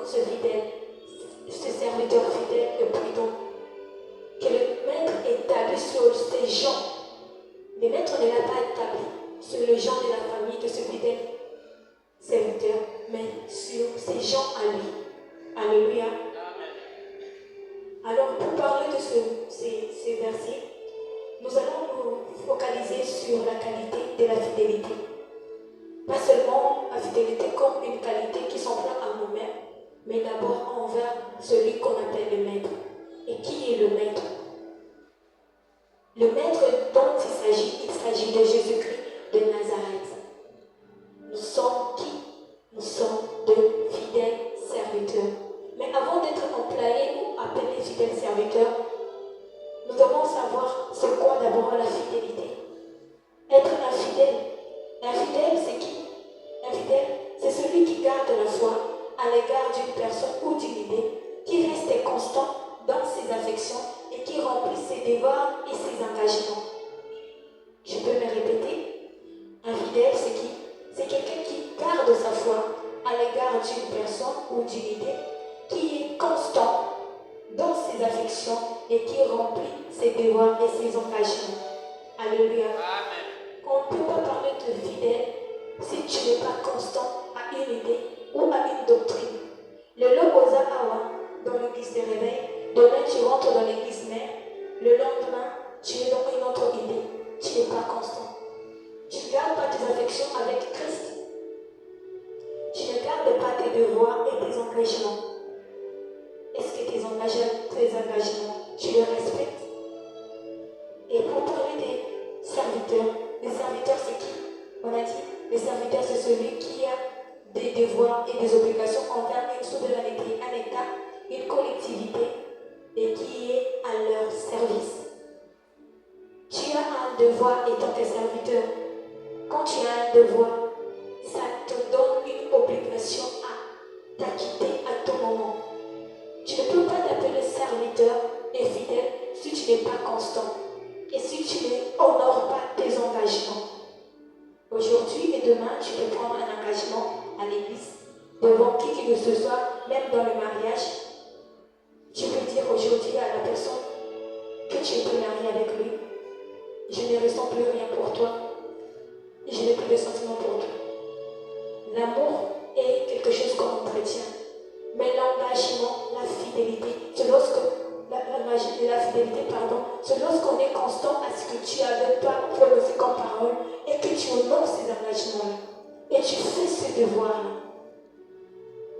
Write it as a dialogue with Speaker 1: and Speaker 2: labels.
Speaker 1: ce fidèle, ce serviteur fidèle, le prudent, que le maître établit sur ces gens. Le maître ne l'a pas établi sur les gens de la famille de ce fidèle serviteur, mais sur ces gens à lui. Alléluia. Alors, pour parler de ces versets, nous allons nous focaliser sur la qualité de la fidélité. Pas seulement la fidélité comme une qualité qui s'emploie à nous-mêmes, mais d'abord envers celui qu'on appelle le maître. Et qui est le maître? Le maître dont il s'agit de Jésus-Christ de Nazareth. Nous sommes qui? Nous sommes de fidèles serviteurs. Mais avant d'être employés ou appelés fidèles serviteurs, nous devons savoir c'est quoi d'abord la fidélité. Être infidèle. L'infidèle, c'est qui? L'infidèle, c'est celui qui garde la foi à l'égard d'une personne ou d'une idée, qui reste constant dans ses affections et qui remplit ses devoirs et ses engagements. Je peux me répéter? Infidèle, c'est qui? C'est quelqu'un qui garde sa foi à l'égard d'une personne ou d'une idée, qui est constant dans ses affections et qui remplit ses devoirs et ses engagements. Alléluia. Amen. On ne peut pas parler de fidèle si tu n'es pas constant à une idée ou à une doctrine. Le Lobosa Awa, dans l'église de réveil, demain tu rentres dans l'église mère, le lendemain tu es dans une autre idée, tu n'es pas constant. Tu ne gardes pas tes affections avec Christ. Tu ne gardes pas tes devoirs et tes engagements. Est-ce que tes engagements, tu les respectes? Et pour parler des serviteurs c'est qui? On a dit, les serviteurs c'est celui qui a des devoirs et des obligations envers une souveraineté, un État, une collectivité et qui est à leur service. Tu as un devoir étant tes serviteurs. Quand tu as un devoir, ça te donne une obligation à t'acquitter à tout moment. Tu ne peux pas t'appeler serviteur et fidèle si tu n'es pas constant et si tu n'honores pas tes engagements. Aujourd'hui et demain, tu peux prendre un engagement à l'église devant qui que ce soit, même dans le mariage. Tu peux dire aujourd'hui à la personne que tu es marié avec lui. Je ne ressens plus rien pour toi. Je n'ai plus de sentiments pour toi. L'amour est quelque chose qu'on entretient. Mais l'engagement, la fidélité, c'est lorsque c'est lorsqu'on est constant à ce que tu avais pas prononcé comme parole et que tu honores ces engagements-là. Et tu fais ce devoir-là.